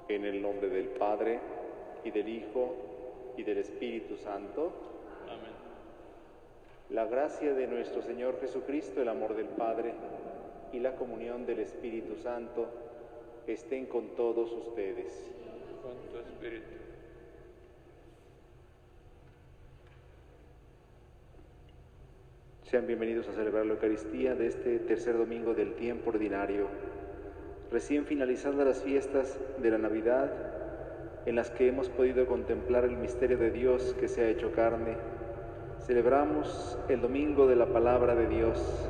En el nombre del Padre, y del Hijo, y del Espíritu Santo. Amén. La gracia de nuestro Señor Jesucristo, el amor del Padre, y la comunión del Espíritu Santo estén con todos ustedes. Con tu espíritu. Sean bienvenidos a celebrar la Eucaristía de este tercer domingo del tiempo ordinario, recién finalizadas las fiestas de la Navidad, en las que hemos podido contemplar el misterio de Dios que se ha hecho carne. Celebramos el domingo de la palabra de Dios.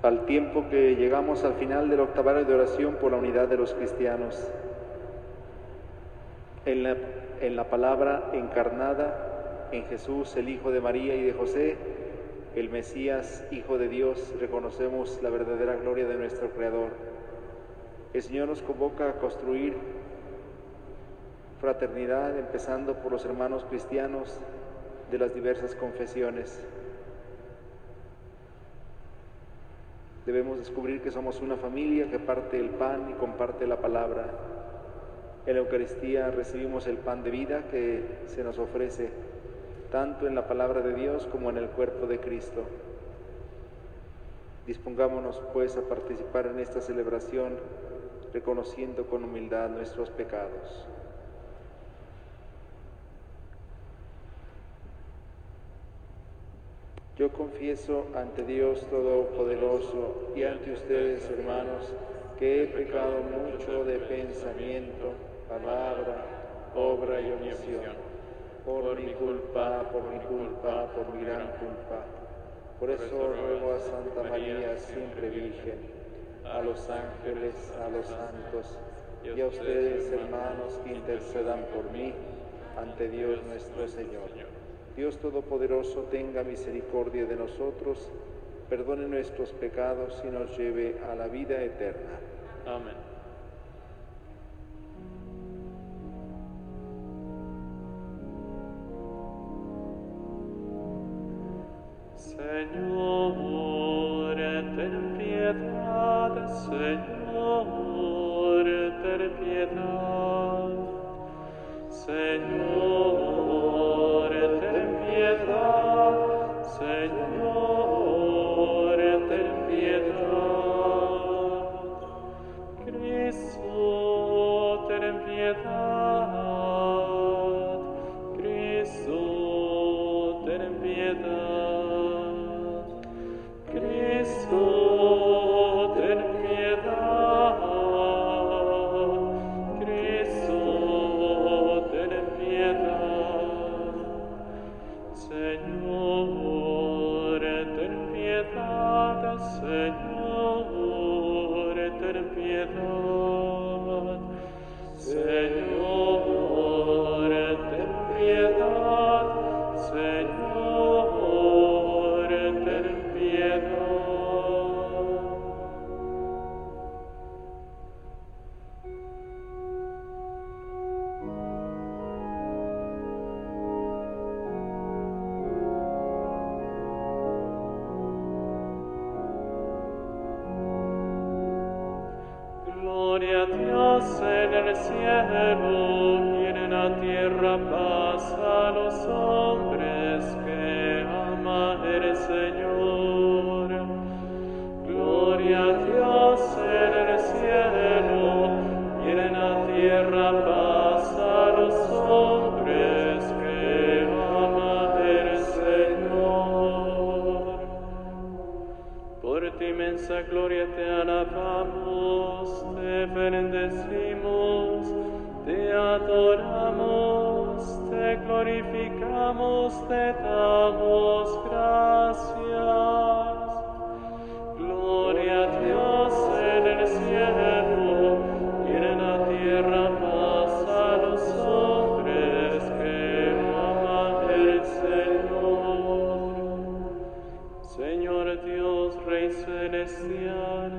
Al tiempo que llegamos al final del octavario de oración por la unidad de los cristianos, en la palabra encarnada, en Jesús, el Hijo de María y de José, el Mesías, Hijo de Dios, reconocemos la verdadera gloria de nuestro Creador. El Señor nos convoca a construir fraternidad, empezando por los hermanos cristianos de las diversas confesiones. Debemos descubrir que somos una familia que parte el pan y comparte la palabra. En la Eucaristía recibimos el pan de vida que se nos ofrece, tanto en la palabra de Dios como en el cuerpo de Cristo. Dispongámonos, pues, a participar en esta celebración, reconociendo con humildad nuestros pecados. Yo confieso ante Dios Todopoderoso y ante ustedes, hermanos, que he pecado mucho de pensamiento, palabra, obra y omisión, por mi culpa, por mi gran culpa. Por eso ruego a Santa María, siempre Virgen, a los ángeles, a los santos, y a ustedes, hermanos, que intercedan por mí ante Dios nuestro Señor. Dios Todopoderoso tenga misericordia de nosotros, perdone nuestros pecados y nos lleve a la vida eterna. Amén. Señor, ten piedad, Señor, ten piedad, Señor, ten piedad, Señor, ten piedad, Cristo, ten piedad, Cristo, ten piedad, Cristo, ten piedad, Cristo, ten piedad, Señor, ten piedad, Señor, ten piedad, Señor, ten piedad, Señor, ten piedad. Gloria a Dios en el cielo y en la tierra paz a los hombres que ama el Señor. Gloria a Dios en el cielo y en la tierra paz a los hombres que ama el Señor. Por tu inmensa gloria te alabamos, te bendecimos, te adoramos, te glorificamos, te damos celestial,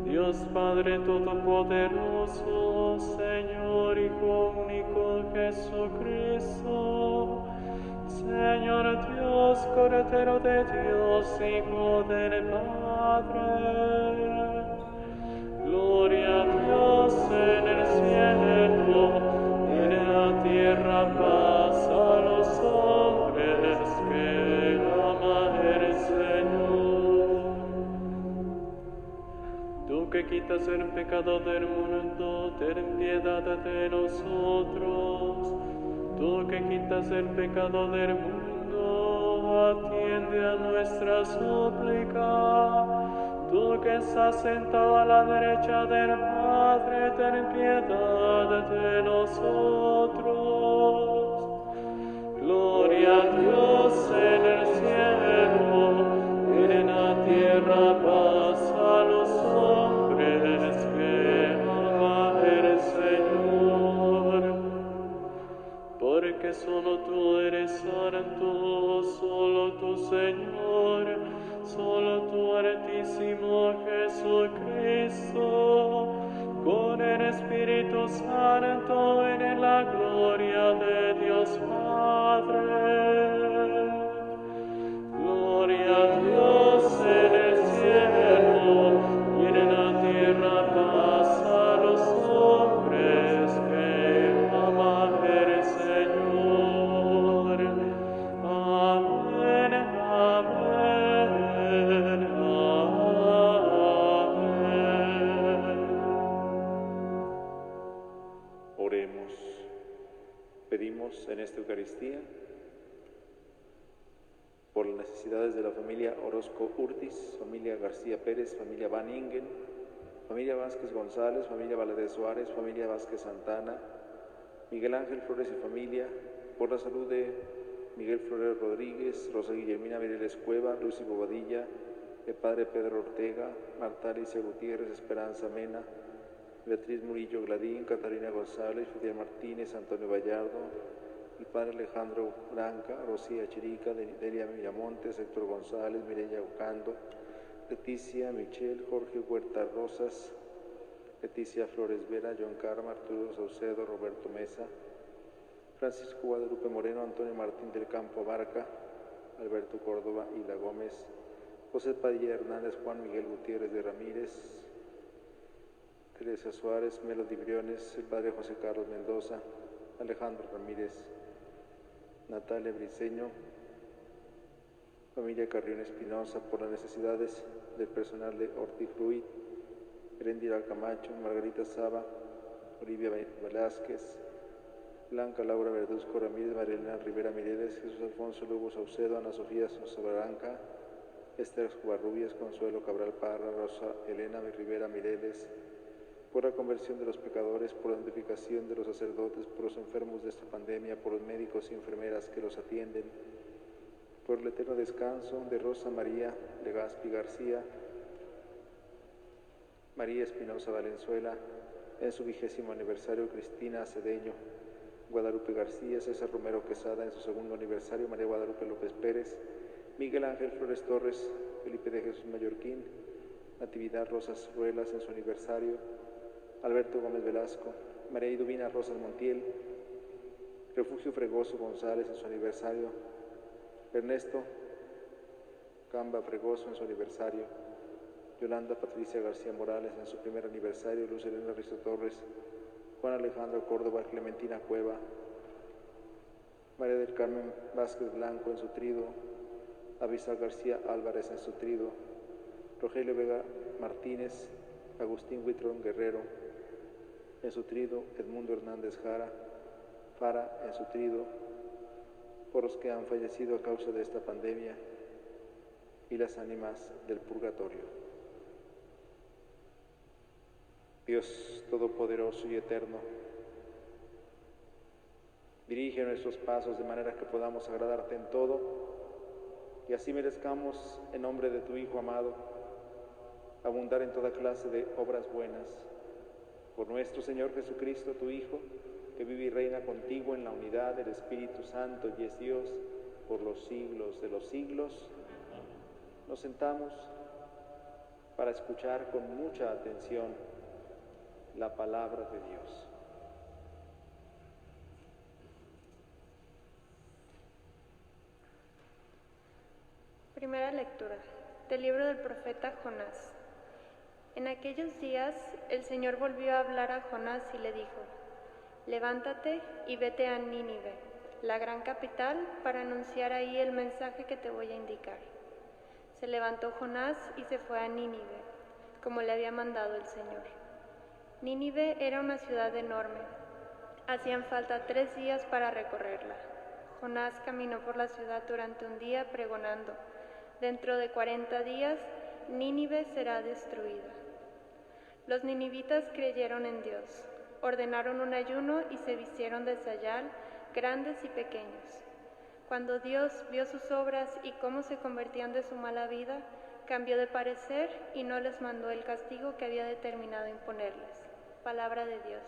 Dios Padre Todopoderoso, Señor Hijo único Jesucristo, Señor Dios, Cordero de Dios, Hijo del Padre. Gloria a Dios en el cielo, y en la tierra paz a los hombres que ama el Señor. Tú que quitas el pecado del mundo, ten piedad de nosotros. Tú que quitas el pecado del mundo, atiende a nuestra súplica. Tú que estás sentado a la derecha del Padre, ten piedad de nosotros. Gloria a Dios en el cielo, y en la tierra paz a los hombres que ama el Señor. Porque solo tú eres santo, solo tú, Señor, solo tú, Altísimo Jesucristo, con el Espíritu Santo en la gloria de Dios Padre. Gloria a Dios en el cielo, y en la tierra paz a los hombres que ama el Señor. Amén, amén, amén. Oremos. Pedimos en esta Eucaristía por las necesidades de la familia Orozco Urtiz, familia García Pérez, familia Van Ingen, familia Vázquez González, familia Valadez Suárez, familia Vázquez Santana, Miguel Ángel Flores y familia, por la salud de Miguel Flores Rodríguez, Rosa Guillermina Mireles Cueva, Lucy Bobadilla, el padre Pedro Ortega, Marta Alicia Gutiérrez, Esperanza Mena, Beatriz Murillo Gladín, Catalina González, Fidel Martínez, Antonio Vallardo, el padre Alejandro Branca, Rocía Chirica, Delia Miramontes, Héctor González, Mireya Ocando, Leticia Michel, Jorge Huerta Rosas, Leticia Flores Vera, John Carma, Arturo Saucedo, Roberto Mesa, Francisco Guadalupe Moreno, Antonio Martín del Campo Abarca, Alberto Córdoba, Hila Gómez, José Padilla Hernández, Juan Miguel Gutiérrez de Ramírez, Teresa Suárez, Melody Briones, el padre José Carlos Mendoza, Alejandro Ramírez, Natalia Briceño, familia Carrión Espinosa, por las necesidades del personal de Hortifruit, Erendira Camacho, Margarita Saba, Olivia Velázquez, Blanca Laura Verduzco Ramírez, Marilena Rivera Mireles, Jesús Alfonso Lugo Saucedo, Ana Sofía Sosa Barranca, Esther Covarrubias, Consuelo Cabral Parra, Rosa Elena Rivera Mireles, por la conversión de los pecadores, por la santificación de los sacerdotes, por los enfermos de esta pandemia, por los médicos y enfermeras que los atienden, por el eterno descanso de Rosa María Legazpi García, María Espinosa Valenzuela, en su 20º aniversario, Cristina Cedeño, Guadalupe García, César Romero Quesada, en su 2º aniversario, María Guadalupe López Pérez, Miguel Ángel Flores Torres, Felipe de Jesús Mallorquín, Natividad Rosas Ruelas en su aniversario, Alberto Gómez Velasco, María Iduvina Rosas Montiel, Refugio Fregoso González en su aniversario, Ernesto Camba Fregoso en su aniversario, Yolanda Patricia García Morales en su 1er aniversario, Luz Elena Risto Torres, Juan Alejandro Córdoba, Clementina Cueva, María del Carmen Vázquez Blanco en su trido, Avisal García Álvarez en su trido, Rogelio Vega Martínez, Agustín Huitrón Guerrero en su trido, Edmundo Hernández Fara en su trido, por los que han fallecido a causa de esta pandemia y las ánimas del purgatorio. Dios Todopoderoso y Eterno, dirige nuestros pasos de manera que podamos agradarte en todo y así merezcamos, en nombre de tu Hijo amado, abundar en toda clase de obras buenas. Por nuestro Señor Jesucristo, tu Hijo, que vive y reina contigo en la unidad del Espíritu Santo y es Dios por los siglos de los siglos. Nos sentamos para escuchar con mucha atención la palabra de Dios. Primera lectura del libro del profeta Jonás. En aquellos días el Señor volvió a hablar a Jonás y le dijo: levántate y vete a Nínive, la gran capital, para anunciar ahí el mensaje que te voy a indicar. Se levantó Jonás y se fue a Nínive, como le había mandado el Señor. Nínive era una ciudad enorme. Hacían falta 3 días para recorrerla. Jonás caminó por la ciudad durante un día pregonando: dentro de 40 días, Nínive será destruida. Los ninivitas creyeron en Dios, ordenaron un ayuno y se vistieron de sayal, grandes y pequeños. Cuando Dios vio sus obras y cómo se convertían de su mala vida, cambió de parecer y no les mandó el castigo que había determinado imponerles. Palabra de Dios.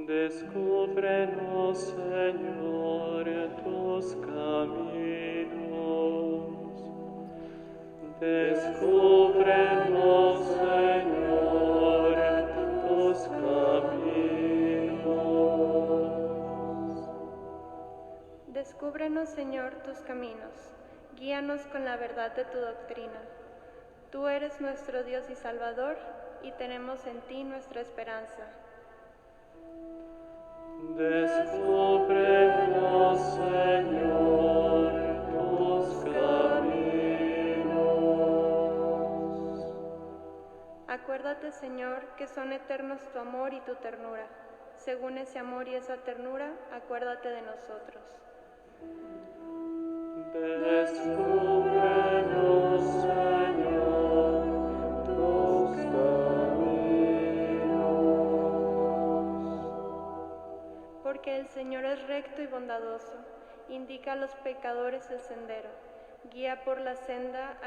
Descúbrenos, Señor, tus caminos. Descúbrenos, Señor, tus caminos. Descúbrenos, Señor, tus caminos. Guíanos con la verdad de tu doctrina. Tú eres nuestro Dios y Salvador, y tenemos en ti nuestra esperanza. Descúbrenos, Señor, tus caminos. Acuérdate, Señor, que son eternos tu amor y tu ternura. Según ese amor y esa ternura, acuérdate de nosotros. Descúbrenos, Señor, tus caminos. Porque el Señor es recto y bondadoso, indica a los pecadores el sendero, guía por la senda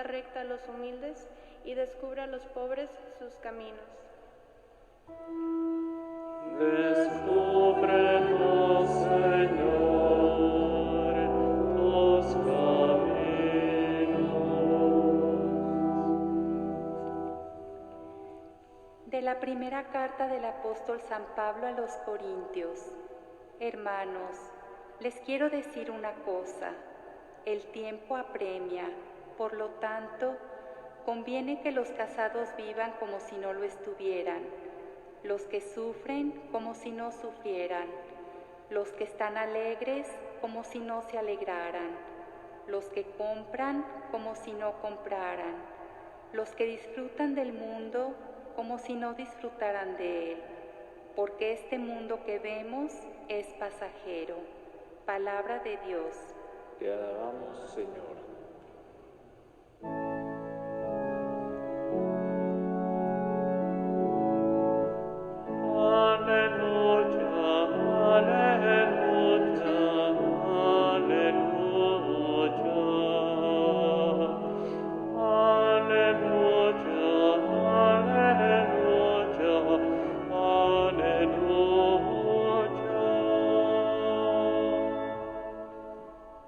recta a los humildes y descubre a los pobres sus caminos. Descúbrenos, Señor, tus caminos. De la primera carta del apóstol San Pablo a los Corintios. Hermanos, les quiero decir una cosa: el tiempo apremia, por lo tanto, conviene que los casados vivan como si no lo estuvieran, los que sufren como si no sufrieran, los que están alegres como si no se alegraran, los que compran como si no compraran, los que disfrutan del mundo como si no disfrutaran de él, porque este mundo que vemos es pasajero. Palabra de Dios. Te alabamos, Señor.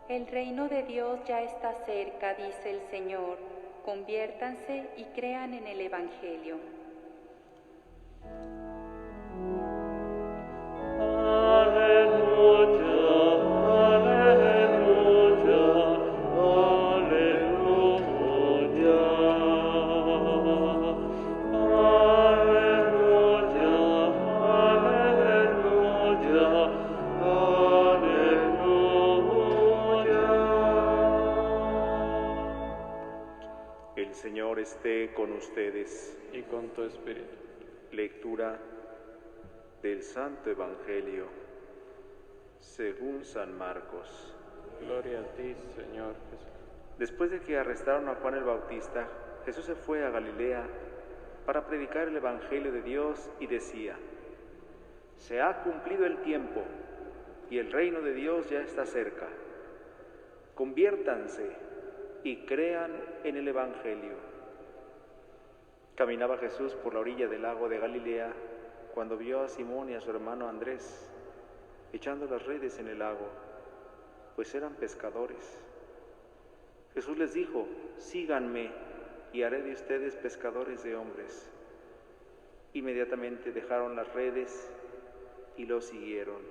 El reino de Dios ya está cerca, dice el Señor. Conviértanse y crean en el Evangelio. El Señor esté con ustedes. Y con tu espíritu. Lectura del Santo Evangelio según San Marcos. Gloria a ti, Señor Jesús. Después de que arrestaron a Juan el Bautista, Jesús se fue a Galilea para predicar el Evangelio de Dios y decía: se ha cumplido el tiempo y el reino de Dios ya está cerca. Conviértanse y crean en el Evangelio. Caminaba Jesús por la orilla del lago de Galilea cuando vio a Simón y a su hermano Andrés echando las redes en el lago, pues eran pescadores. Jesús les dijo: síganme y haré de ustedes pescadores de hombres. Inmediatamente dejaron las redes y lo siguieron.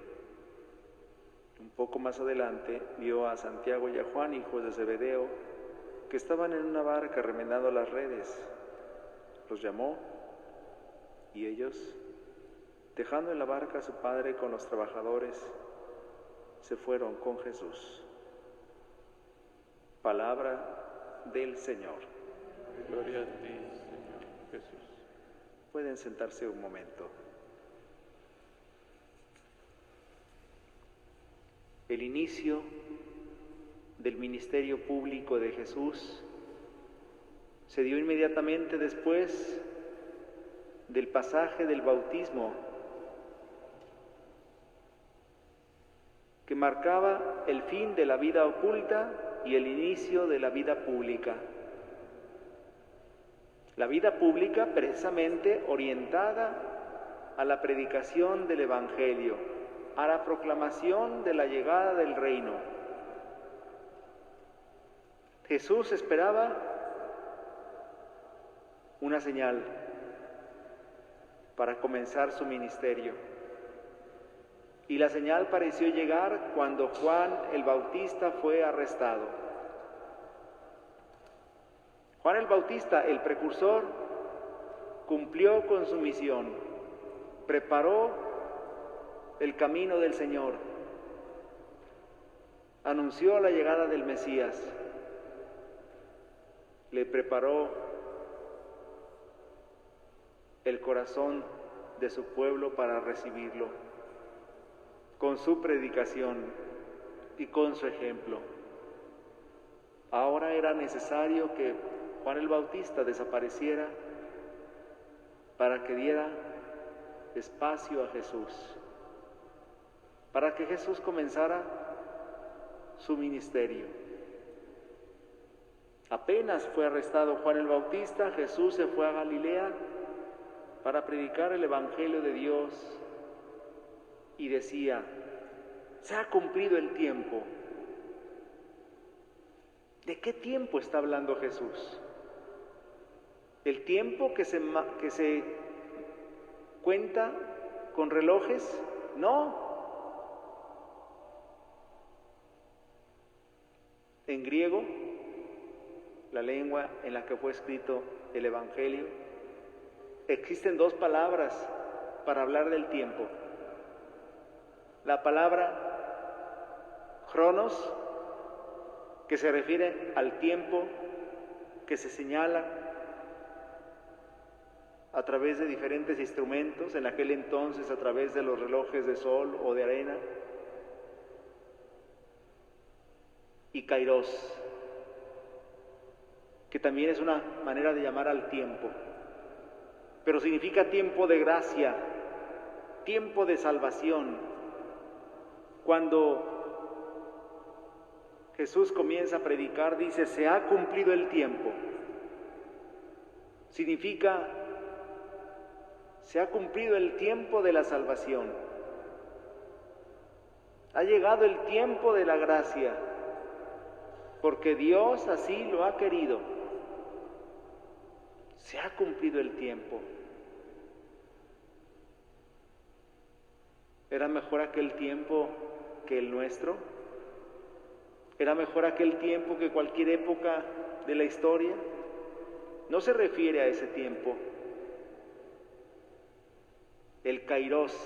Un poco más adelante vio a Santiago y a Juan, hijos de Zebedeo, que estaban en una barca remendando las redes. Los llamó y ellos, dejando en la barca a su padre con los trabajadores, se fueron con Jesús. Palabra del Señor. Gloria a ti, Señor Jesús. Pueden sentarse un momento. El inicio del ministerio público de Jesús se dio inmediatamente después del pasaje del bautismo, que marcaba el fin de la vida oculta y el inicio de la vida pública. La vida pública precisamente orientada a la predicación del Evangelio, a la proclamación de la llegada del reino. Jesús esperaba una señal para comenzar su ministerio. Y la señal pareció llegar cuando Juan el Bautista fue arrestado. Juan el Bautista, el precursor, cumplió con su misión, preparó el camino del Señor, anunció la llegada del Mesías, le preparó el corazón de su pueblo para recibirlo, con su predicación y con su ejemplo. Ahora era necesario que Juan el Bautista desapareciera para que diera espacio a Jesús, para que Jesús comenzara su ministerio. Apenas fue arrestado Juan el Bautista, Jesús se fue a Galilea para predicar el Evangelio de Dios y decía: se ha cumplido el tiempo. ¿De qué tiempo está hablando Jesús? ¿El tiempo que se cuenta con relojes? No. En griego, la lengua en la que fue escrito el Evangelio, existen dos palabras para hablar del tiempo. La palabra cronos, que se refiere al tiempo que se señala a través de diferentes instrumentos, en aquel entonces a través de los relojes de sol o de arena, y kairos, que también es una manera de llamar al tiempo, pero significa tiempo de gracia, tiempo de salvación. Cuando Jesús comienza a predicar, dice: se ha cumplido el tiempo. Significa: se ha cumplido el tiempo de la salvación. Ha llegado el tiempo de la gracia, porque Dios así lo ha querido. Se ha cumplido el tiempo. ¿Era mejor aquel tiempo que el nuestro? ¿Era mejor aquel tiempo que cualquier época de la historia? No se refiere a ese tiempo. El kairos,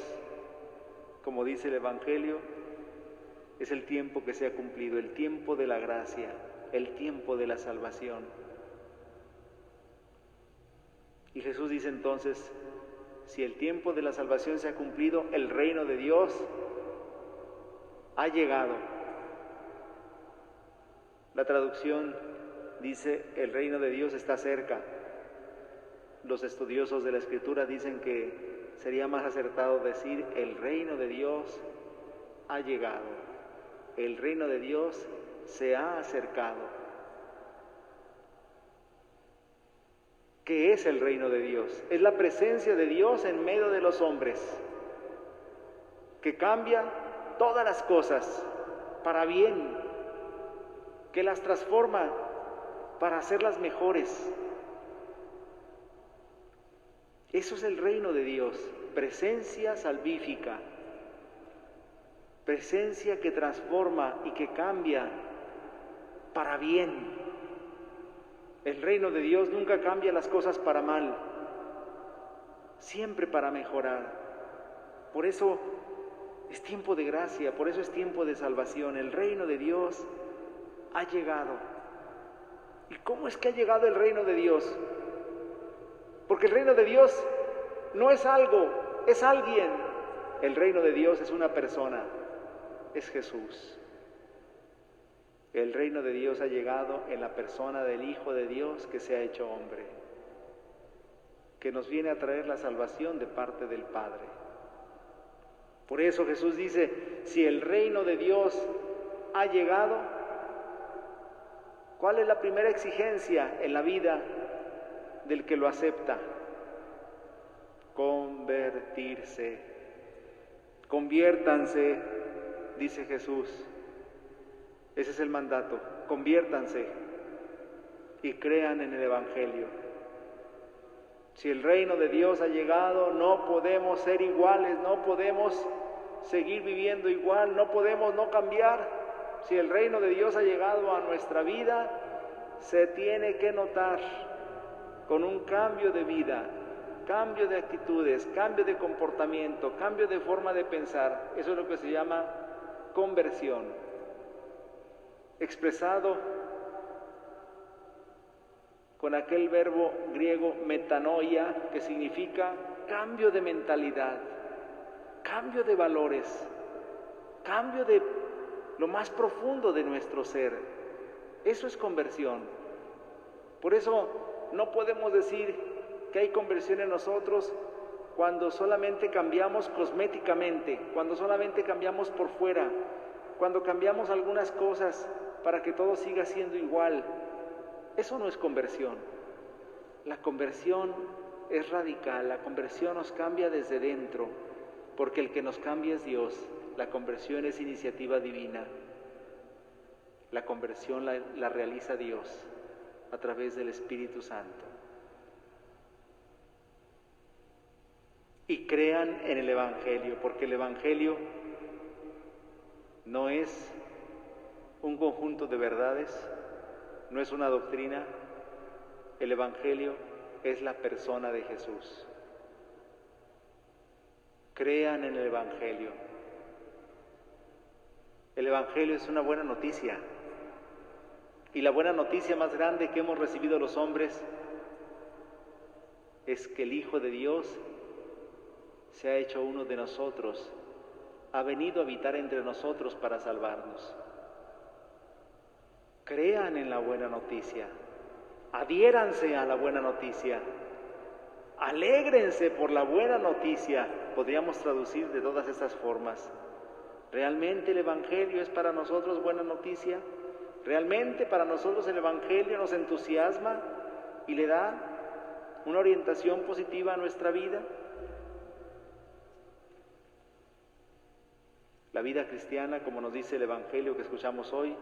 como dice el Evangelio, es el tiempo que se ha cumplido, el tiempo de la gracia, el tiempo de la salvación. Y Jesús dice entonces: si el tiempo de la salvación se ha cumplido, el reino de Dios ha llegado. La traducción dice: el reino de Dios está cerca. Los estudiosos de la Escritura dicen que sería más acertado decir: el reino de Dios ha llegado. El reino de Dios se ha acercado. ¿Qué es el reino de Dios? Es la presencia de Dios en medio de los hombres, que cambia todas las cosas para bien, que las transforma para hacerlas mejores. Eso es el reino de Dios, presencia salvífica, presencia que transforma y que cambia para bien. El reino de Dios nunca cambia las cosas para mal, siempre para mejorar. Por eso es tiempo de gracia, por eso es tiempo de salvación. El reino de Dios ha llegado. ¿Y cómo es que ha llegado el reino de Dios? Porque el reino de Dios no es algo, es alguien. El reino de Dios es una persona, es Jesús. El reino de Dios ha llegado en la persona del Hijo de Dios que se ha hecho hombre, que nos viene a traer la salvación de parte del Padre. Por eso Jesús dice, si el reino de Dios ha llegado, ¿cuál es la primera exigencia en la vida del que lo acepta? Convertirse. Conviértanse, dice Jesús. Ese es el mandato. Conviértanse y crean en el Evangelio. Si el reino de Dios ha llegado, no podemos ser iguales, no podemos seguir viviendo igual, no podemos no cambiar. Si el reino de Dios ha llegado a nuestra vida, se tiene que notar con un cambio de vida, cambio de actitudes, cambio de comportamiento, cambio de forma de pensar. Eso es lo que se llama conversión, expresado con aquel verbo griego metanoia, que significa cambio de mentalidad, cambio de valores, cambio de lo más profundo de nuestro ser. Eso es conversión. Por eso no podemos decir que hay conversión en nosotros cuando solamente cambiamos cosméticamente, cuando solamente cambiamos por fuera, cuando cambiamos algunas cosas para que todo siga siendo igual. Eso no es conversión. La conversión es radical, la conversión nos cambia desde dentro, porque el que nos cambia es Dios. La conversión es iniciativa divina. La conversión la realiza Dios a través del Espíritu Santo. Y crean en el Evangelio, porque el Evangelio no es un conjunto de verdades, no es una doctrina. El Evangelio es la persona de Jesús. Crean en el Evangelio. El Evangelio es una buena noticia. Y la buena noticia más grande que hemos recibido los hombres es que el Hijo de Dios se ha hecho uno de nosotros, ha venido a habitar entre nosotros para salvarnos. Crean en la buena noticia, adhiéranse a la buena noticia, alégrense por la buena noticia. Podríamos traducir de todas estas formas. ¿Realmente el Evangelio es para nosotros buena noticia? ¿Realmente para nosotros el Evangelio nos entusiasma y le da una orientación positiva a nuestra vida? La vida cristiana, como nos dice el Evangelio que escuchamos hoy,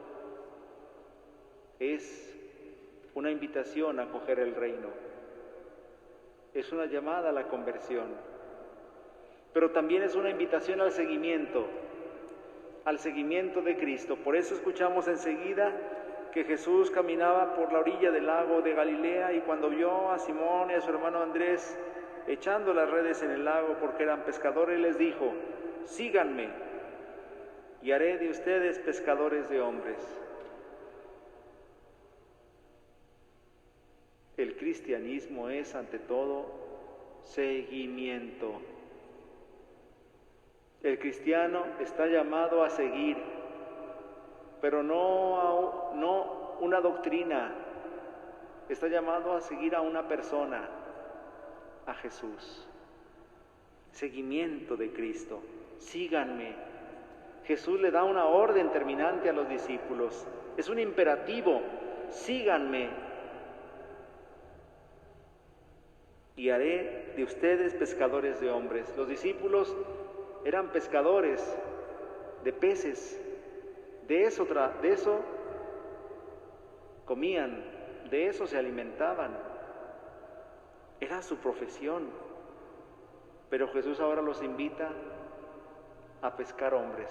es una invitación a acoger el reino, es una llamada a la conversión, pero también es una invitación al seguimiento de Cristo. Por eso escuchamos enseguida que Jesús caminaba por la orilla del lago de Galilea y cuando vio a Simón y a su hermano Andrés echando las redes en el lago porque eran pescadores, les dijo: síganme y haré de ustedes pescadores de hombres. El cristianismo es, ante todo, seguimiento. El cristiano está llamado a seguir, pero no una doctrina. Está llamado a seguir a una persona, a Jesús. Seguimiento de Cristo. Síganme. Jesús le da una orden terminante a los discípulos. Es un imperativo. Síganme. y haré de ustedes pescadores de hombres. Los discípulos eran pescadores de peces, de eso comían, de eso se alimentaban, era su profesión. Pero Jesús ahora los invita a pescar hombres.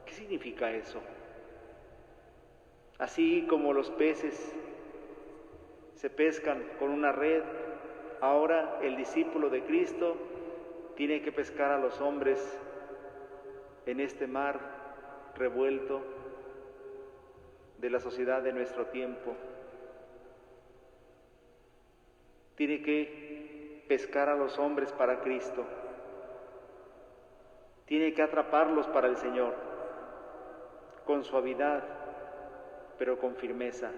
¿Qué significa eso? Así como los peces se pescan con una red, ahora el discípulo de Cristo tiene que pescar a los hombres en este mar revuelto de la sociedad de nuestro tiempo. Tiene que pescar a los hombres para Cristo. Tiene que atraparlos para el Señor, con suavidad, pero con firmeza,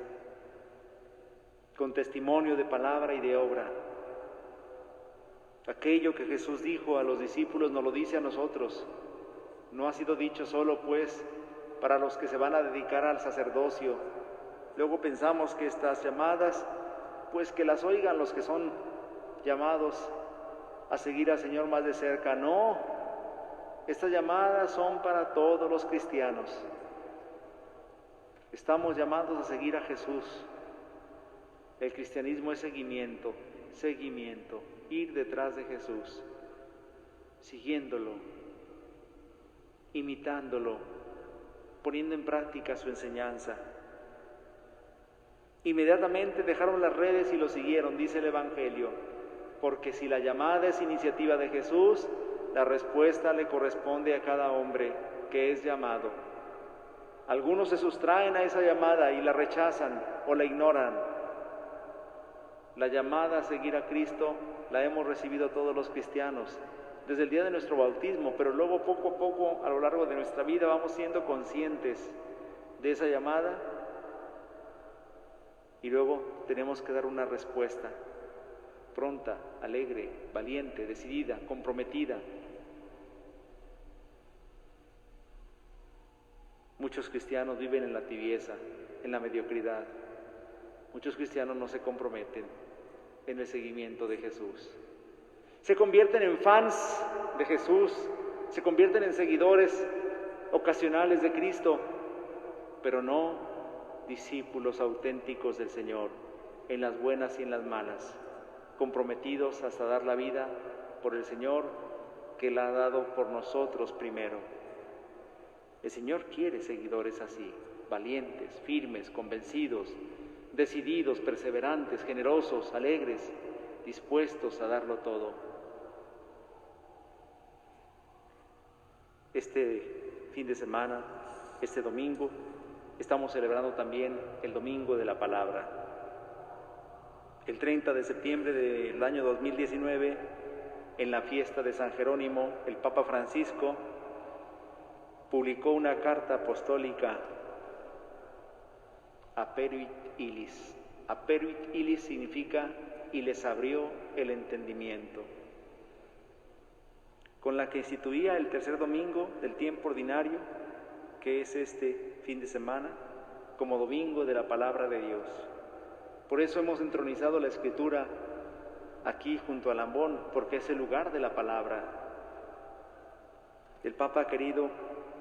con testimonio de palabra y de obra. Aquello que Jesús dijo a los discípulos nos lo dice a nosotros. No ha sido dicho solo, pues, para los que se van a dedicar al sacerdocio. Luego pensamos que estas llamadas, pues que las oigan los que son llamados a seguir al Señor más de cerca. No, estas llamadas son para todos los cristianos. Estamos llamados a seguir a Jesús. El cristianismo es seguimiento, ir detrás de Jesús, siguiéndolo, imitándolo, poniendo en práctica su enseñanza. Inmediatamente dejaron las redes y lo siguieron, dice el Evangelio, porque si la llamada es iniciativa de Jesús, la respuesta le corresponde a cada hombre que es llamado. Algunos se sustraen a esa llamada y la rechazan o la ignoran. La llamada a seguir a Cristo la hemos recibido todos los cristianos desde el día de nuestro bautismo, pero luego poco a poco a lo largo de nuestra vida vamos siendo conscientes de esa llamada y luego tenemos que dar una respuesta pronta, alegre, valiente, decidida, comprometida. Muchos cristianos viven en la tibieza, en la mediocridad. Muchos cristianos no se comprometen en el seguimiento de Jesús. Se convierten en fans de Jesús, se convierten en seguidores ocasionales de Cristo, pero no discípulos auténticos del Señor, en las buenas y en las malas, comprometidos hasta dar la vida por el Señor que la ha dado por nosotros primero. El Señor quiere seguidores así, valientes, firmes, convencidos, decididos, perseverantes, generosos, alegres, dispuestos a darlo todo. Este fin de semana, este domingo, estamos celebrando también el Domingo de la Palabra. El 30 de septiembre del año 2019, en la fiesta de San Jerónimo, el Papa Francisco publicó una carta apostólica, Aperuit Illis. Aperuit Illis significa y les abrió el entendimiento, con la que instituía el tercer domingo del tiempo ordinario, que es este fin de semana, como domingo de la palabra de Dios. Por eso hemos entronizado la Escritura aquí junto al ambón, porque es el lugar de la palabra. El Papa ha querido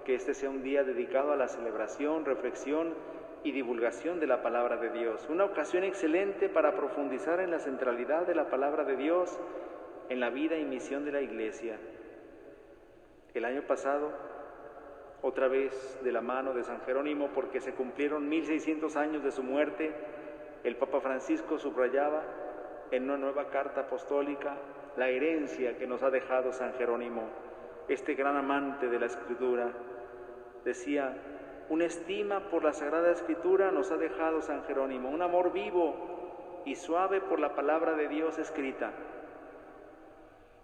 que este sea un día dedicado a la celebración, reflexión y divulgación de la palabra de Dios. Una ocasión excelente para profundizar en la centralidad de la palabra de Dios en la vida y misión de la Iglesia. El año pasado, otra vez de la mano de San Jerónimo, porque se cumplieron 1600 años de su muerte, el Papa Francisco subrayaba en una nueva carta apostólica la herencia que nos ha dejado San Jerónimo, este gran amante de la Escritura. Decía: una estima por la Sagrada Escritura nos ha dejado San Jerónimo, un amor vivo y suave por la palabra de Dios escrita.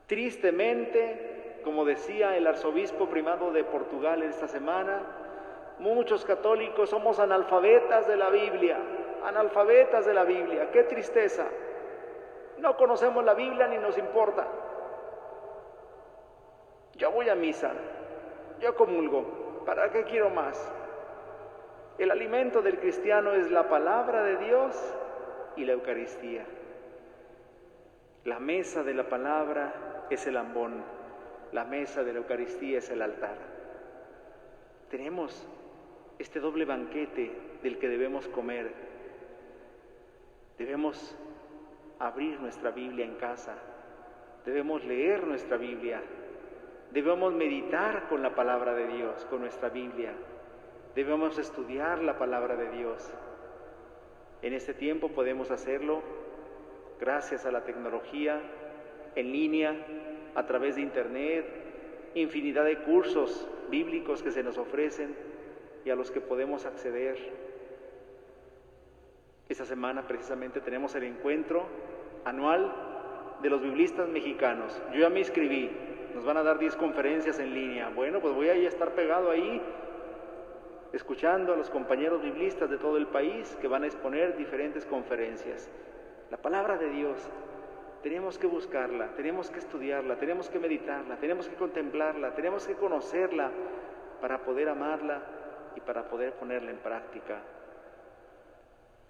Tristemente, como decía el arzobispo primado de Portugal esta semana, muchos católicos somos analfabetas de la Biblia, ¡qué tristeza! No conocemos la Biblia ni nos importa. Yo voy a misa, yo comulgo, ¿para qué quiero más? El alimento del cristiano es la palabra de Dios y la Eucaristía. La mesa de la palabra es el ambón, la mesa de la Eucaristía es el altar. Tenemos este doble banquete del que debemos comer. Debemos abrir nuestra Biblia en casa, debemos leer nuestra Biblia, debemos meditar con la palabra de Dios, con nuestra Biblia, debemos estudiar la palabra de Dios. En este tiempo podemos hacerlo gracias a la tecnología, en línea, a través de internet, infinidad de cursos bíblicos que se nos ofrecen y a los que podemos acceder. Esta semana precisamente tenemos el encuentro anual de los biblistas mexicanos. Yo ya me inscribí, nos van a dar 10 conferencias en línea. Bueno, pues voy a estar pegado ahí, escuchando a los compañeros biblistas de todo el país que van a exponer diferentes conferencias. La palabra de Dios, tenemos que buscarla, tenemos que estudiarla, tenemos que meditarla, tenemos que contemplarla, tenemos que conocerla para poder amarla y para poder ponerla en práctica.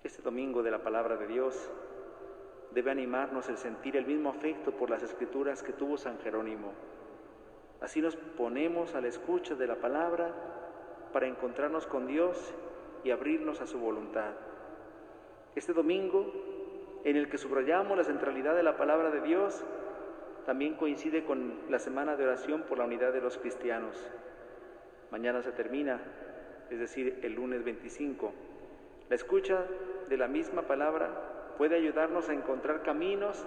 Este domingo de la palabra de Dios debe animarnos el sentir el mismo afecto por las Escrituras que tuvo San Jerónimo. Así nos ponemos a la escucha de la palabra para encontrarnos con Dios y abrirnos a su voluntad. Este domingo, en el que subrayamos la centralidad de la palabra de Dios, también coincide con la semana de oración por la unidad de los cristianos. Mañana se termina, es decir, el lunes 25. La escucha de la misma palabra puede ayudarnos a encontrar caminos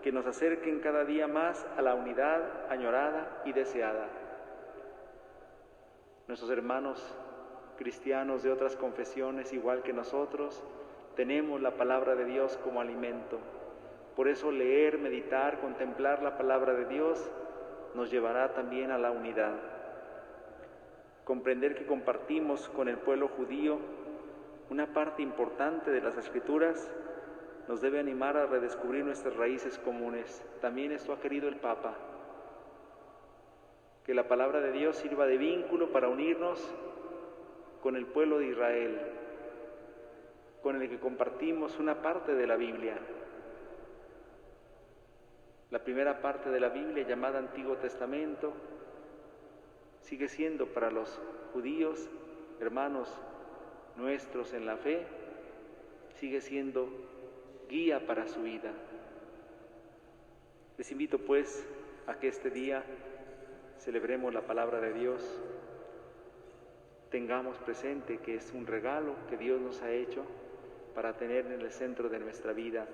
que nos acerquen cada día más a la unidad añorada y deseada. Nuestros hermanos cristianos de otras confesiones, igual que nosotros, tenemos la palabra de Dios como alimento. Por eso leer, meditar, contemplar la palabra de Dios nos llevará también a la unidad. Comprender que compartimos con el pueblo judío una parte importante de las Escrituras nos debe animar a redescubrir nuestras raíces comunes. También esto ha querido el Papa, que la palabra de Dios sirva de vínculo para unirnos con el pueblo de Israel, con el que compartimos una parte de la Biblia. La primera parte de la Biblia, llamada Antiguo Testamento, sigue siendo para los judíos, hermanos nuestros en la fe, sigue siendo guía para su vida. Les invito pues a que este día celebremos la palabra de Dios, tengamos presente que es un regalo que Dios nos ha hecho para tener en el centro de nuestra vida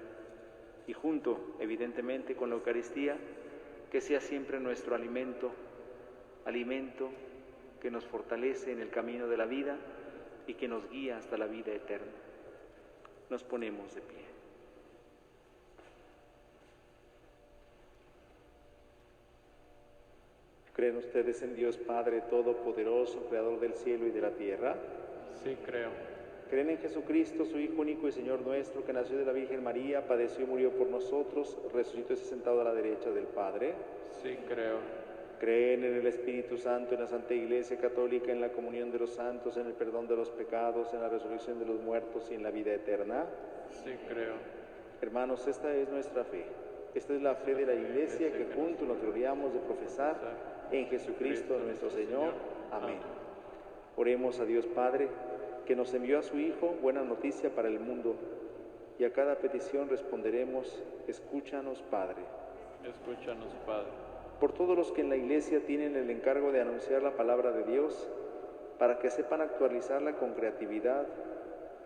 y junto, evidentemente, con la Eucaristía, que sea siempre nuestro alimento que nos fortalece en el camino de la vida y que nos guía hasta la vida eterna. Nos ponemos de pie. ¿Creen ustedes en Dios Padre Todopoderoso, Creador del cielo y de la tierra? Sí, creo. ¿Creen en Jesucristo, su Hijo único y Señor nuestro, que nació de la Virgen María, padeció y murió por nosotros, resucitó y se sentado a la derecha del Padre? Sí, creo. ¿Creen en el Espíritu Santo, en la Santa Iglesia Católica, en la comunión de los santos, en el perdón de los pecados, en la resurrección de los muertos y en la vida eterna? Sí, creo. Hermanos, esta es nuestra fe. Esta es la fe de la Iglesia que juntos nos gloriamos de profesar en Jesucristo nuestro Señor. Amén. Oremos a Dios Padre, que nos envió a su Hijo, buena noticia para el mundo, y a cada petición responderemos: escúchanos, Padre. Escúchanos, Padre. Por todos los que en la Iglesia tienen el encargo de anunciar la palabra de Dios, para que sepan actualizarla con creatividad,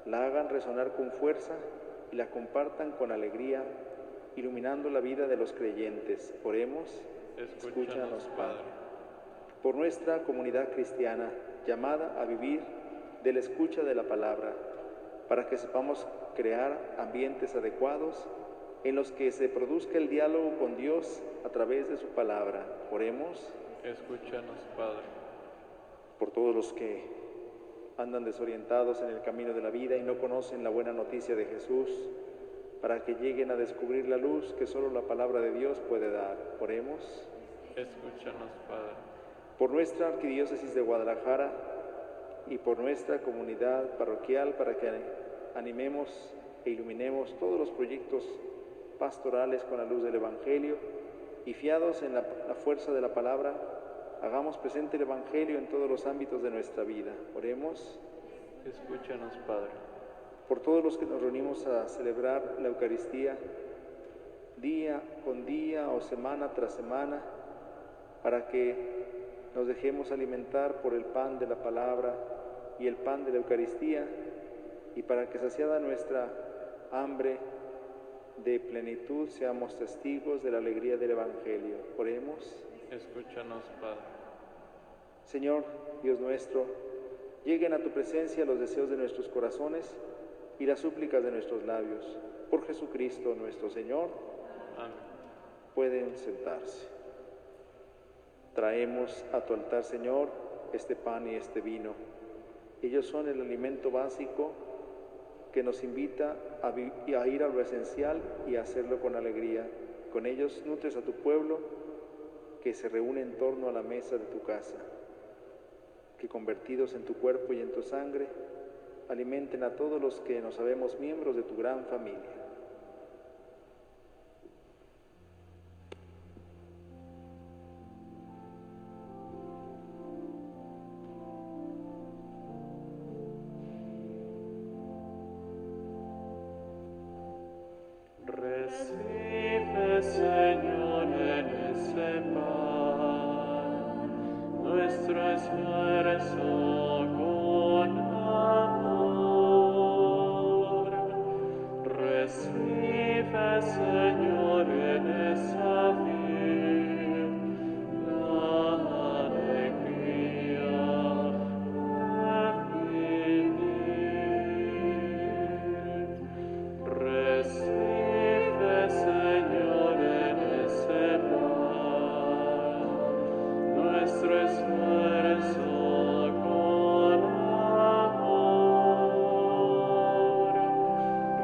la hagan resonar con fuerza y la compartan con alegría, iluminando la vida de los creyentes. Oremos. Escúchanos, Padre. Por nuestra comunidad cristiana, llamada a vivir de la escucha de la palabra, para que sepamos crear ambientes adecuados en los que se produzca el diálogo con Dios a través de su palabra. Oremos. Escúchanos, Padre. Por todos los que andan desorientados en el camino de la vida y no conocen la buena noticia de Jesús, para que lleguen a descubrir la luz que solo la palabra de Dios puede dar. Oremos. Escúchanos, Padre. Por nuestra Arquidiócesis de Guadalajara y por nuestra comunidad parroquial, para que animemos e iluminemos todos los proyectos pastorales con la luz del Evangelio y fiados en la fuerza de la palabra, hagamos presente el Evangelio en todos los ámbitos de nuestra vida. Oremos. Escúchanos, Padre. Por todos los que nos reunimos a celebrar la Eucaristía, día con día o semana tras semana, para que nos dejemos alimentar por el pan de la palabra y el pan de la Eucaristía, y para que saciada nuestra hambre de plenitud seamos testigos de la alegría del Evangelio. Oremos. Escúchanos, Padre. Señor, Dios nuestro, lleguen a tu presencia los deseos de nuestros corazones y las súplicas de nuestros labios. Por Jesucristo nuestro Señor. Amén. Pueden sentarse. Traemos a tu altar, Señor, este pan y este vino. Ellos son el alimento básico que nos invita a ir a lo esencial y a hacerlo con alegría. Con ellos nutres a tu pueblo que se reúne en torno a la mesa de tu casa, que convertidos en tu cuerpo y en tu sangre, alimenten a todos los que nos sabemos miembros de tu gran familia. Recibe, Señor, en ese pan nuestro esfuerzo con amor. Recibe, Señor, en esa vid la alegría de vivir. Recibe, Señor, en ese pan nuestro esfuerzo con amor.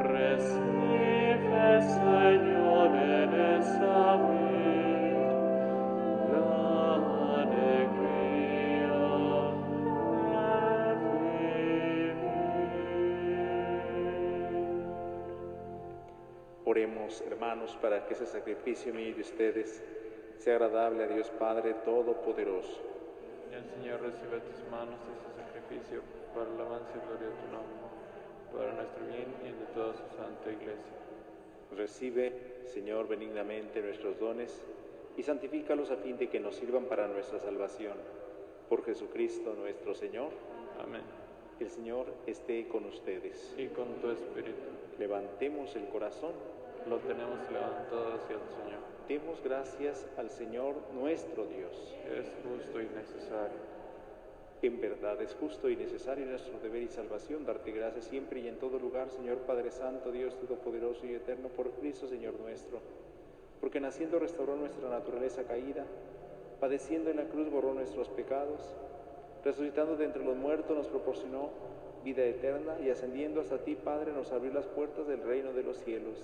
Recibe, Señor, en esa vid la alegría de vivir. Oremos, hermanos, para que ese sacrificio mío y de ustedes sea agradable a Dios Padre Todopoderoso. Y el Señor recibe a tus manos este sacrificio para la alabanza y gloria de tu nombre, para nuestro bien y el de toda su santa Iglesia. Recibe, Señor, benignamente nuestros dones y santifícalos a fin de que nos sirvan para nuestra salvación. Por Jesucristo nuestro Señor. Amén. El Señor esté con ustedes. Y con tu espíritu. Levantemos el corazón. Lo tenemos levantado hacia el Señor. Demos gracias al Señor nuestro Dios. Es justo y necesario. En verdad es justo y necesario nuestro deber y salvación darte gracias siempre y en todo lugar, Señor Padre Santo, Dios Todopoderoso y Eterno, por Cristo Señor nuestro. Porque naciendo restauró nuestra naturaleza caída, padeciendo en la cruz borró nuestros pecados, resucitando de entre los muertos nos proporcionó vida eterna y ascendiendo hasta ti, Padre, nos abrió las puertas del reino de los cielos.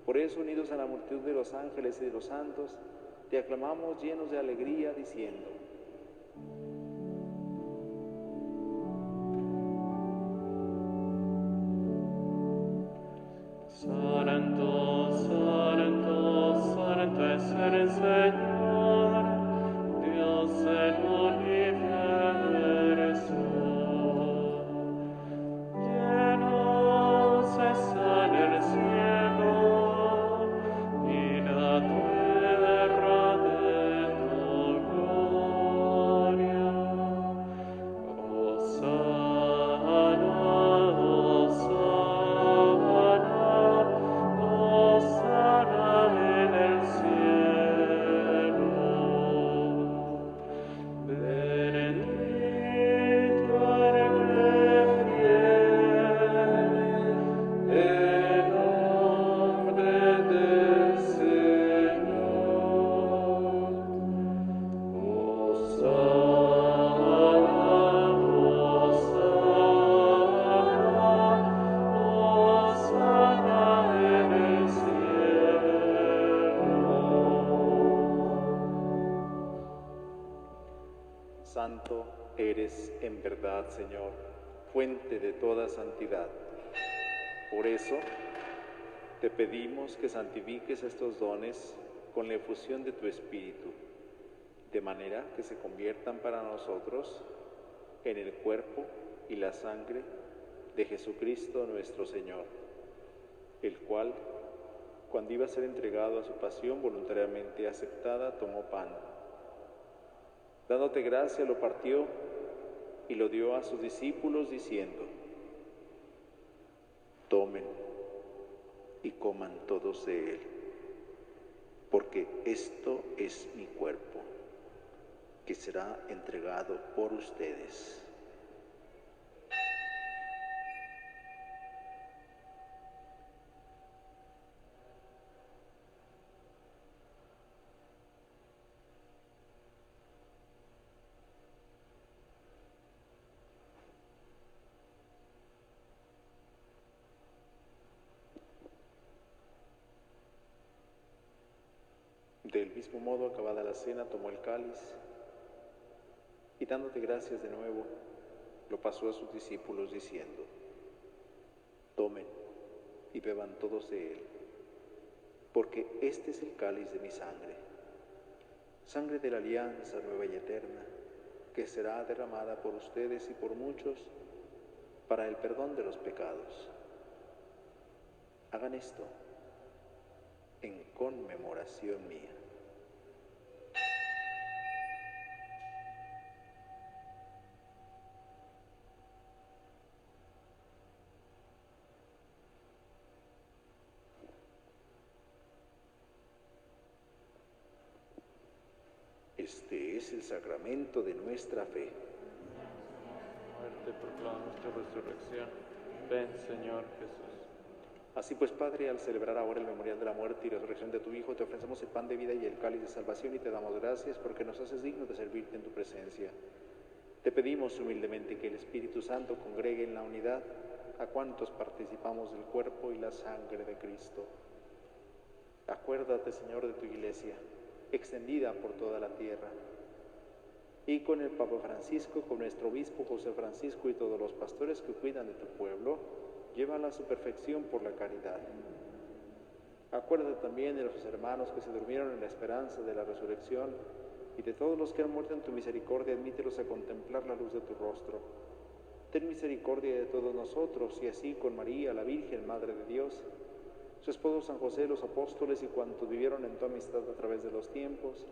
Por eso, unidos a la multitud de los ángeles y de los santos, te aclamamos llenos de alegría, diciendo: Santo, santo, santo es el Señor, Dios del universo. Llenos están el cielo y la tierra de tu gloria. Hosana, Hosana en el cielo. Bendito el que viene en nombre del Señor. Hosana, Hosana en el cielo. Santo eres en verdad, Señor, fuente de toda santidad. Por eso, Te pedimos que santifiques estos dones con la efusión de tu Espíritu, de manera que se conviertan para nosotros en el cuerpo y la sangre de Jesucristo nuestro Señor, el cual, cuando iba a ser entregado a su pasión voluntariamente aceptada, tomó pan. Dándote gracia, lo partió y lo dio a sus discípulos, diciendo: tomen y coman todos de él, porque esto es mi cuerpo, que será entregado por ustedes. Del mismo modo, acabada la cena, tomó el cáliz y, dándote gracias de nuevo, lo pasó a sus discípulos, diciendo: tomen y beban todos de él, porque este es el cáliz de mi sangre, sangre de la alianza nueva y eterna, que será derramada por ustedes y por muchos para el perdón de los pecados. Hagan esto en conmemoración mía. Este es el sacramento de nuestra fe. Muerte proclamamos tu resurrección. Ven, Señor Jesús. Así pues, Padre, al celebrar ahora el memorial de la muerte y resurrección de tu Hijo, te ofrecemos el pan de vida y el cáliz de salvación y te damos gracias porque nos haces dignos de servirte en tu presencia. Te pedimos humildemente que el Espíritu Santo congregue en la unidad a cuantos participamos del cuerpo y la sangre de Cristo. Acuérdate, Señor, de tu Iglesia, extendida por toda la tierra, y con el Papa Francisco, con nuestro obispo José Francisco y todos los pastores que cuidan de tu pueblo, llévala a su perfección por la caridad. Acuérdate también de los hermanos que se durmieron en la esperanza de la resurrección, y de todos los que han muerto en tu misericordia, admítelos a contemplar la luz de tu rostro. Ten misericordia de todos nosotros, y así con María, la Virgen, Madre de Dios, su esposo San José, los apóstoles y cuantos vivieron en tu amistad a través de los tiempos,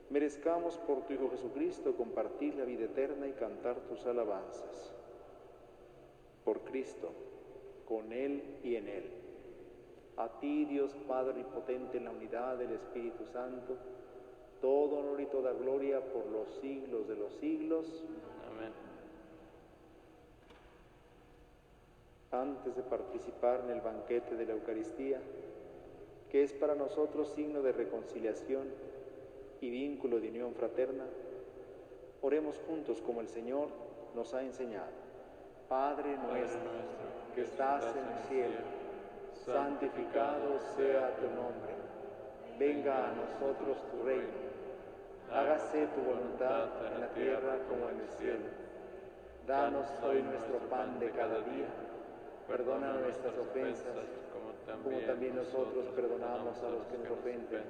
merezcamos por tu Hijo Jesucristo compartir la vida eterna y cantar tus alabanzas. Por Cristo, con Él y en Él. A ti, Dios Padre Omnipotente, en la unidad del Espíritu Santo, todo honor y toda gloria por los siglos de los siglos. Amén. Antes de participar en el banquete de la Eucaristía, que es para nosotros signo de reconciliación y vínculo de unión fraterna, oremos juntos como el Señor nos ha enseñado. Padre nuestro, que estás en el cielo, santificado sea tu nombre. Venga a nosotros tu reino. Hágase tu voluntad en la tierra como en el cielo. Danos hoy nuestro pan de cada día. Perdona nuestras ofensas, como también nosotros perdonamos a los que nos ofenden.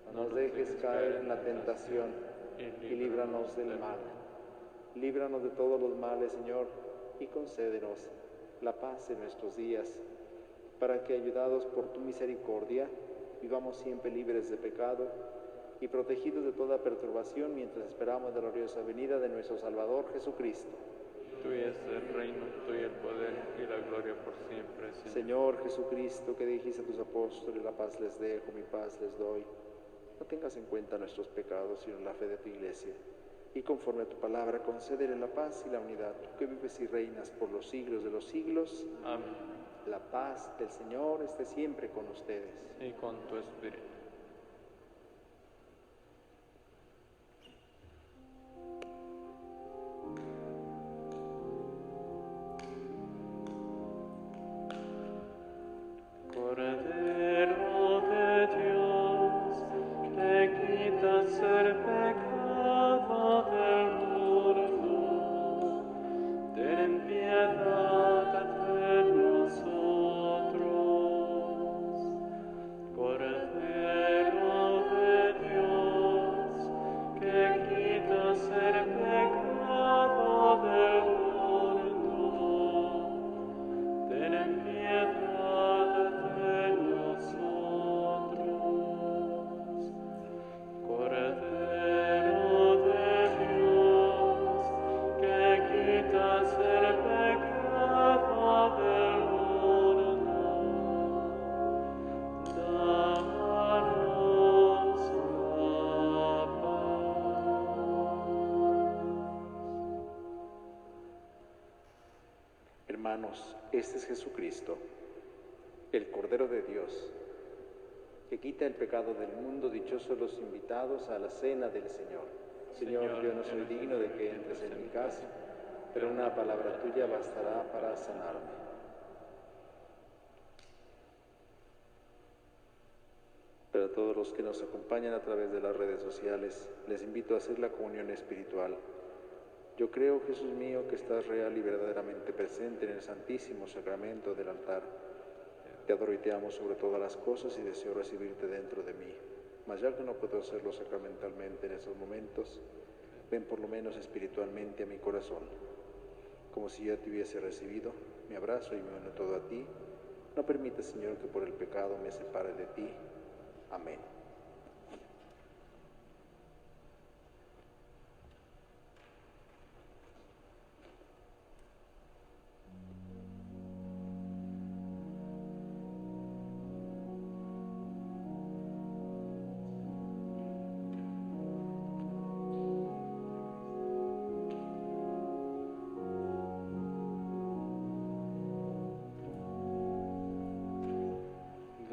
No nos dejes caer en la tentación y líbranos del mal. Líbranos de todos los males, Señor, y concédenos la paz en nuestros días, para que, ayudados por tu misericordia, vivamos siempre libres de pecado y protegidos de toda perturbación mientras esperamos la gloriosa venida de nuestro Salvador Jesucristo. Tuyo es el reino, tuyo el poder y la gloria por siempre, Señor. Señor Jesucristo, que dijiste a tus apóstoles: la paz les dejo, mi paz les doy. No tengas en cuenta nuestros pecados, sino la fe de tu Iglesia. Y conforme a tu palabra, concédele la paz y la unidad, tú que vives y reinas por los siglos de los siglos. Amén. La paz del Señor esté siempre con ustedes. Y con tu espíritu. Cordero de Dios, que quitas el pecado del mundo, ten piedad de nosotros. Hermanos, este es Jesucristo, el Cordero de Dios, que quita el pecado del mundo. Dichosos los invitados a la cena del Señor. Señor, yo no soy digno de que entres en mi casa, pero una palabra tuya bastará para sanarme. Para todos los que nos acompañan a través de las redes sociales, les invito a hacer la comunión espiritual. Yo creo, Jesús mío, que estás real y verdaderamente presente en el Santísimo Sacramento del altar. Te adoro y te amo sobre todas las cosas y deseo recibirte dentro de mí. Mas ya que no puedo hacerlo sacramentalmente en estos momentos, ven por lo menos espiritualmente a mi corazón. Como si ya te hubiese recibido, me abrazo y me uno todo a ti. No permitas, Señor, que por el pecado me separe de ti. Amén.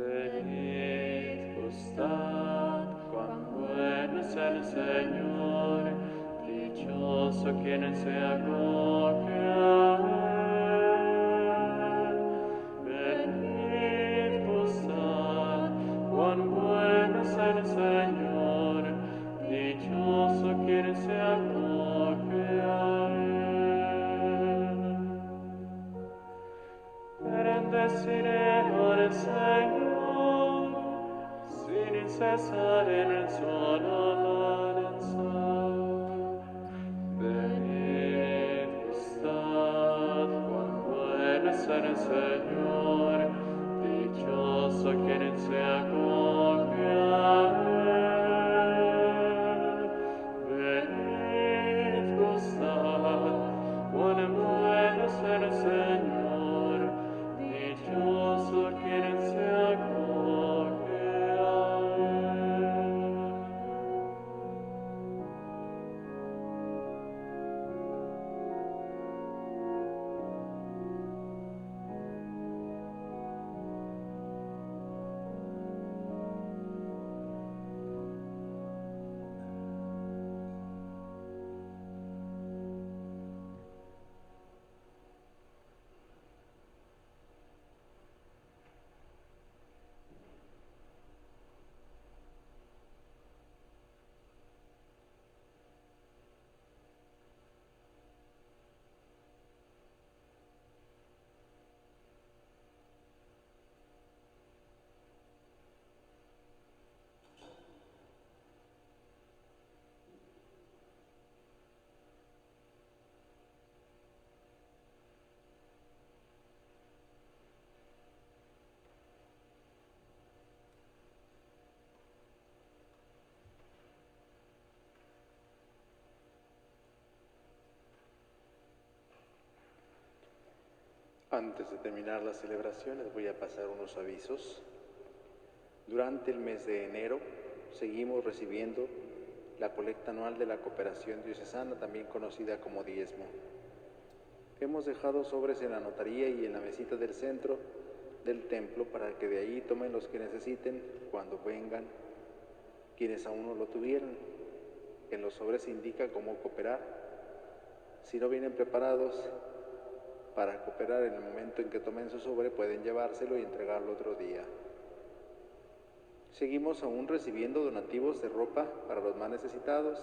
Venid, gustad, cuán bueno es el Señor, dichoso quien se acoge a Él. Venid, gustad, cuán bueno es el Señor, dichoso quien se acoge a Él. Bendeciré al Señor, sin cesar en su alabanza. Venid, gustad, cuán bueno es el Señor, dichoso quien se acoge a Él. Venid, gustad, cuán bueno es el Señor, dichoso quien se acoge a Él. Antes de terminar las celebraciones voy a pasar unos avisos. Durante el mes de enero seguimos recibiendo la colecta anual de la Cooperación Diocesana, también conocida como diezmo. Hemos dejado sobres en la notaría y en la mesita del centro del templo para que de ahí tomen los que necesiten cuando vengan quienes aún no lo tuvieron. En los sobres se indica cómo cooperar. Si no vienen preparados para cooperar en el momento en que tomen su sobre, pueden llevárselo y entregarlo otro día. Seguimos aún recibiendo donativos de ropa para los más necesitados.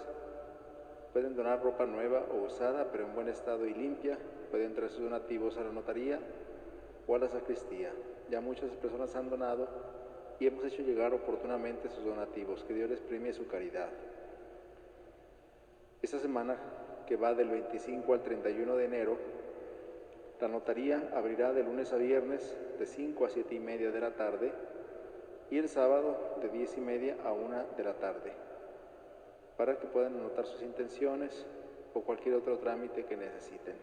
Pueden donar ropa nueva o usada, pero en buen estado y limpia. Pueden traer sus donativos a la notaría o a la sacristía. Ya muchas personas han donado y hemos hecho llegar oportunamente sus donativos. Que Dios les premie su caridad. Esta semana, que va del 25 al 31 de enero, la notaría abrirá de lunes a viernes de 5 a 7 y media de la tarde y el sábado de 10 y media a 1 de la tarde, para que puedan anotar sus intenciones o cualquier otro trámite que necesiten.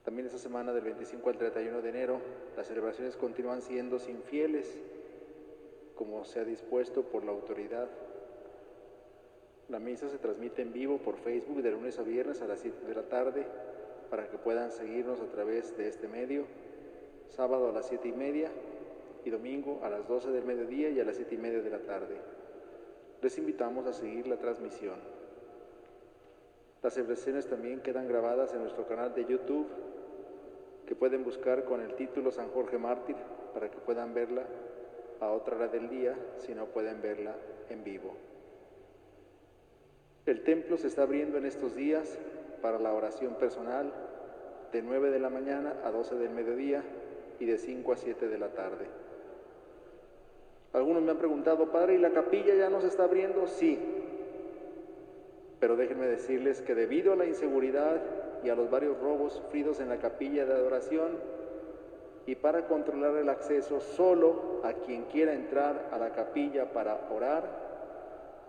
También esta semana del 25 al 31 de enero, las celebraciones continúan siendo sin fieles, como se ha dispuesto por la autoridad. La misa se transmite en vivo por Facebook de lunes a viernes a las 7 de la tarde para que puedan seguirnos a través de este medio, sábado a las 7:30 y domingo a las 12 del mediodía y a las 7:30 de la tarde. Les invitamos a seguir la transmisión. Las celebraciones también quedan grabadas en nuestro canal de YouTube, que pueden buscar con el título San Jorge Mártir, para que puedan verla a otra hora del día, si no pueden verla en vivo. El templo se está abriendo en estos días para la oración personal de 9 de la mañana a 12 del mediodía y de 5 a 7 de la tarde. Algunos me han preguntado, Padre, ¿y la capilla ya no se está abriendo? Sí, pero déjenme decirles que debido a la inseguridad y a los varios robos sufridos en la capilla de adoración, y para controlar el acceso solo a quien quiera entrar a la capilla para orar,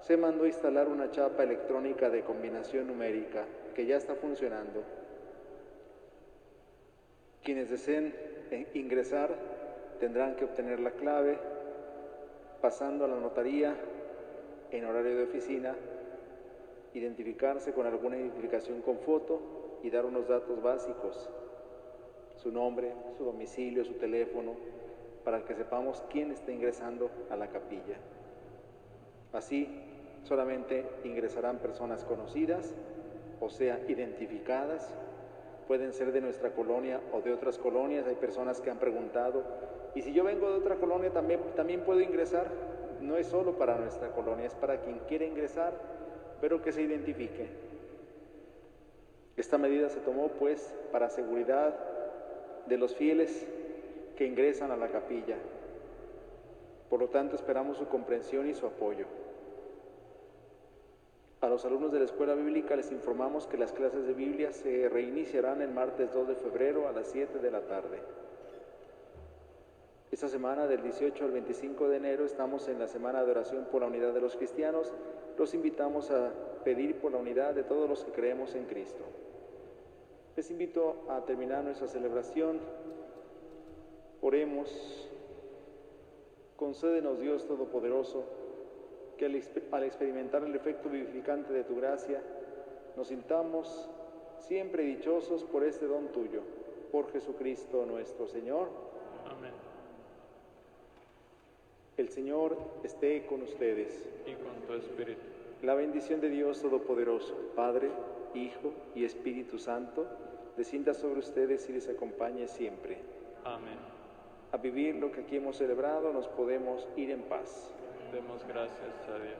se mandó a instalar una chapa electrónica de combinación numérica que ya está funcionando. Quienes deseen ingresar tendrán que obtener la clave pasando a la notaría en horario de oficina, identificarse con alguna identificación con foto y dar unos datos básicos, su nombre, su domicilio, su teléfono, para que sepamos quién está ingresando a la capilla. Así, solamente ingresarán personas conocidas, o sea, identificadas. Pueden ser de nuestra colonia o de otras colonias. Hay personas que han preguntado, ¿y si yo vengo de otra colonia también puedo ingresar? No es solo para nuestra colonia, es para quien quiera ingresar, pero que se identifique. Esta medida se tomó, pues, para seguridad de los fieles que ingresan a la capilla. Por lo tanto, esperamos su comprensión y su apoyo. A los alumnos de la Escuela Bíblica les informamos que las clases de Biblia se reiniciarán el martes 2 de febrero a las 7 de la tarde. Esta semana, del 18 al 25 de enero, estamos en la Semana de Oración por la Unidad de los Cristianos. Los invitamos a pedir por la unidad de todos los que creemos en Cristo. Les invito a terminar nuestra celebración. Oremos. Concédenos, Dios Todopoderoso, que al experimentar el efecto vivificante de tu gracia, nos sintamos siempre dichosos por este don tuyo. Por Jesucristo nuestro Señor. Amén. El Señor esté con ustedes. Y con tu espíritu. La bendición de Dios Todopoderoso, Padre, Hijo y Espíritu Santo, descienda sobre ustedes y les acompañe siempre. Amén. A vivir lo que aquí hemos celebrado, nos podemos ir en paz. Demos gracias a Dios.